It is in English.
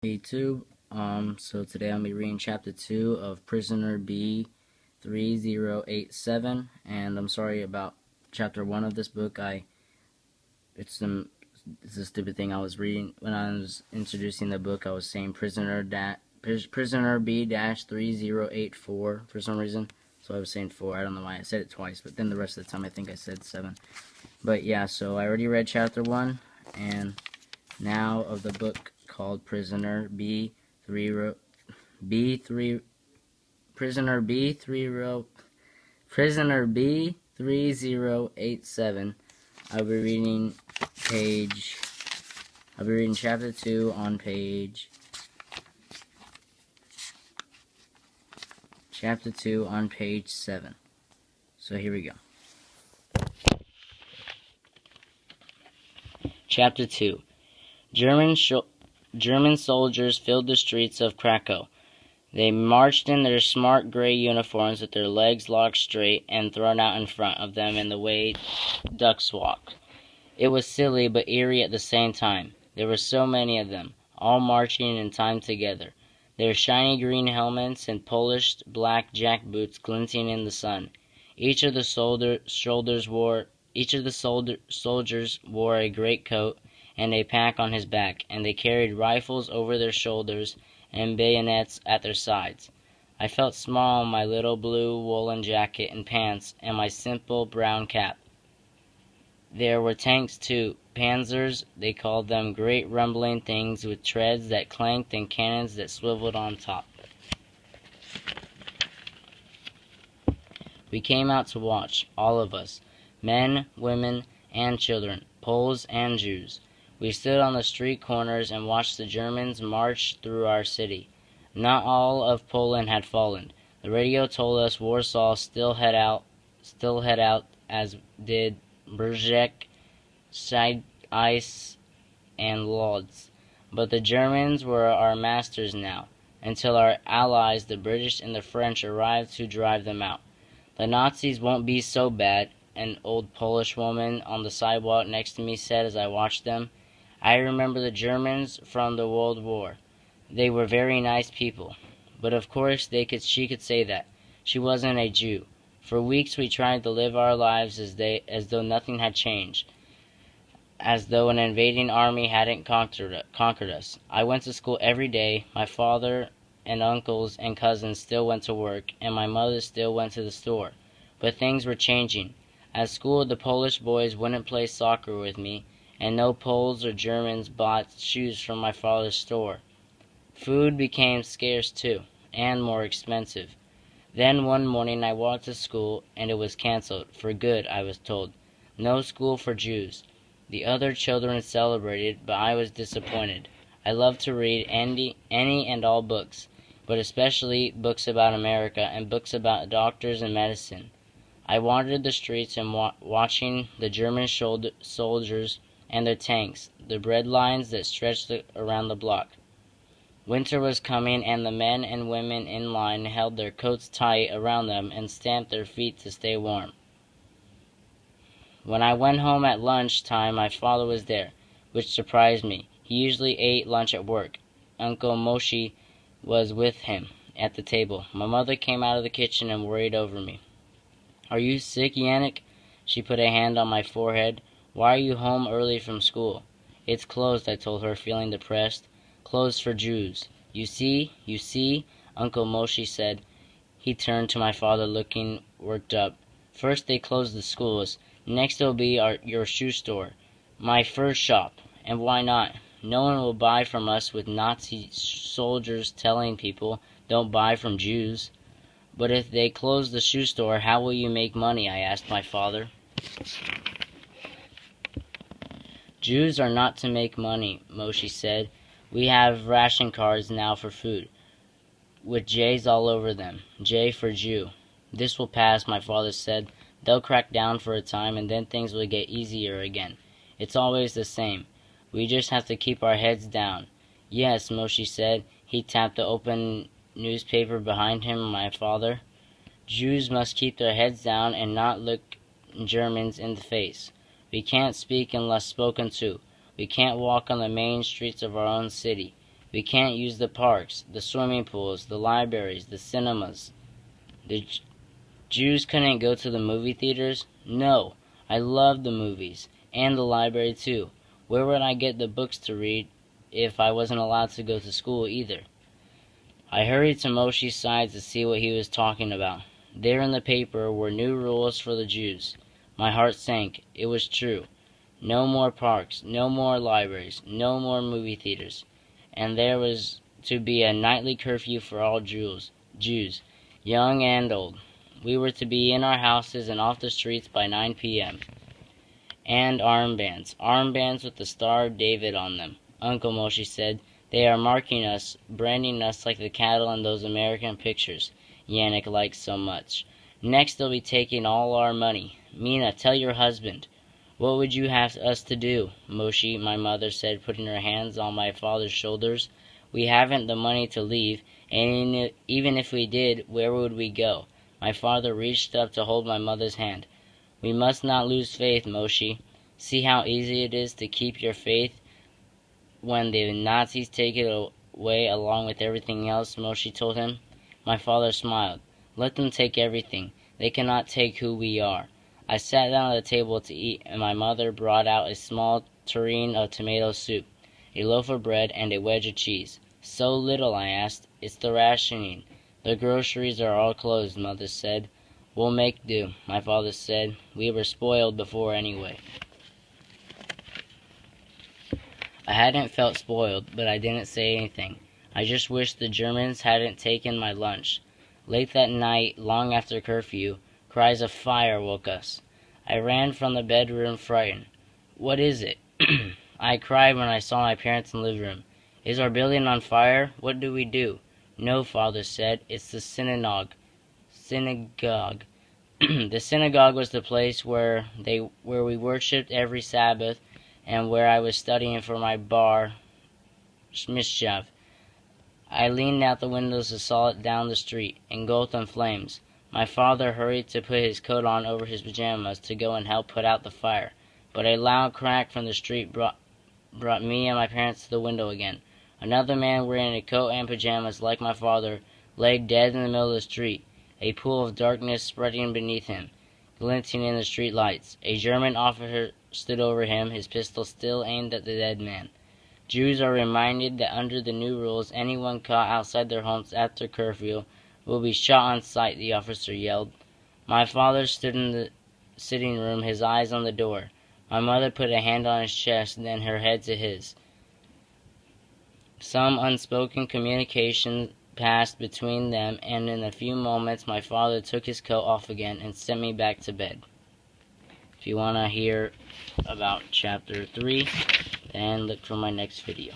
YouTube. So today I'll be reading chapter 2 of Prisoner B-3087, and I'm sorry about chapter 1 of this book. It's a stupid thing I was reading when I was introducing the book. I was saying Prisoner B-3084 for some reason, so I was saying 4. I don't know why I said it twice, but then the rest of the time I think I said 7. But yeah, so I already read chapter 1, and now of the book called Prisoner B3087. I'll be reading chapter 2 on page 7. So here we go. Chapter 2. German soldiers filled the streets of Krakow. They marched in their smart gray uniforms with their legs locked straight and thrown out in front of them in the way ducks walk. It was silly but eerie at the same time. There were so many of them, all marching in time together, their shiny green helmets and polished black jackboots glinting in the sun. Each of the soldiers wore a greatcoat and a pack on his back, and they carried rifles over their shoulders and bayonets at their sides. I felt small in my little blue woolen jacket and pants and my simple brown cap. There were tanks too, panzers, they called them, great rumbling things with treads that clanked and cannons that swiveled on top. We came out to watch, all of us, men, women, and children, Poles and Jews. We stood on the street corners and watched the Germans march through our city. Not all of Poland had fallen. The radio told us Warsaw still head out, as did Bergerac, Siedlce, and Lodz. But the Germans were our masters now, until our allies, the British and the French, arrived to drive them out. The Nazis won't be so bad, an old Polish woman on the sidewalk next to me said as I watched them. I remember the Germans from the World War. They were very nice people. But of course she could say that. She wasn't a Jew. For weeks we tried to live our lives as though nothing had changed, as though an invading army hadn't conquered us. I went to school every day. My father and uncles and cousins still went to work, and my mother still went to the store. But things were changing. At school, the Polish boys wouldn't play soccer with me, and no Poles or Germans bought shoes from my father's store. Food became scarce too, and more expensive. Then one morning I walked to school, and it was canceled, for good, I was told. No school for Jews. The other children celebrated, but I was disappointed. I loved to read any and all books, but especially books about America and books about doctors and medicine. I wandered the streets and watching the German soldiers and their tanks, the bread lines that stretched around the block. Winter was coming, and the men and women in line held their coats tight around them and stamped their feet to stay warm. When I went home at lunch time, my father was there, which surprised me. He usually ate lunch at work. Uncle Moshe was with him at the table. My mother came out of the kitchen and worried over me. "Are you sick, Yannick?" She put a hand on my forehead. "Why are you home early from school?" "It's closed," I told her, feeling depressed. "Closed for Jews. You see, Uncle Moshe said." He turned to my father, looking worked up. "First they closed the schools. Next it'll be your shoe store. My first shop. And why not? No one will buy from us with Nazi soldiers telling people, don't buy from Jews." "But if they close the shoe store, how will you make money?" I asked my father. "Jews are not to make money," Moshe said. "We have ration cards now for food, with J's all over them. J for Jew." "This will pass," my father said. "They'll crack down for a time, and then things will get easier again. It's always the same. We just have to keep our heads down." "Yes," Moshe said. He tapped the open newspaper behind him, my father. "Jews must keep their heads down and not look Germans in the face. We can't speak unless spoken to. We can't walk on the main streets of our own city. We can't use the parks, the swimming pools, the libraries, the cinemas. The Jews couldn't go to the movie theaters? No, I loved the movies, and the library too. Where would I get the books to read if I wasn't allowed to go to school either? I hurried to Moshe's side to see what he was talking about. There in the paper were new rules for the Jews. My heart sank. It was true. No more parks, no more libraries, no more movie theaters. And there was to be a nightly curfew for all Jews, young and old. We were to be in our houses and off the streets by 9 p.m. And armbands with the Star of David on them. Uncle Moshe said, they are marking us, branding us like the cattle in those American pictures Yannick likes so much. Next they'll be taking all our money. Mina, tell your husband. What would you have us to do? Moshe, my mother said, putting her hands on my father's shoulders. We haven't the money to leave, and even if we did, where would we go? My father reached up to hold my mother's hand. We must not lose faith, Moshe. See how easy it is to keep your faith when the Nazis take it away along with everything else, Moshe told him. My father smiled. Let them take everything. They cannot take who we are. I sat down at the table to eat, and my mother brought out a small tureen of tomato soup, a loaf of bread, and a wedge of cheese. So little, I asked. It's the rationing. The groceries are all closed, Mother said. We'll make do, my father said. We were spoiled before anyway. I hadn't felt spoiled, but I didn't say anything. I just wished the Germans hadn't taken my lunch. Late that night, long after curfew, cries of fire woke us. I ran from the bedroom frightened. What is it? I cried when I saw my parents in the living room. Is our building on fire? What do we do? No, Father said. It's the synagogue. The synagogue was the place where we worshipped every Sabbath and where I was studying for my bar mitzvah. I leaned out the windows and saw it down the street, engulfed in flames. My father hurried to put his coat on over his pajamas to go and help put out the fire, but a loud crack from the street brought me and my parents to the window again. Another man wearing a coat and pajamas like my father lay dead in the middle of the street, a pool of darkness spreading beneath him, glinting in the street lights. A German officer stood over him, his pistol still aimed at the dead man. Jews are reminded that under the new rules, anyone caught outside their homes after curfew will be shot on sight, the officer yelled. My father stood in the sitting room, his eyes on the door. My mother put a hand on his chest, then her head to his. Some unspoken communication passed between them, and in a few moments my father took his coat off again and sent me back to bed. If you want to hear about Chapter 3, then look for my next video.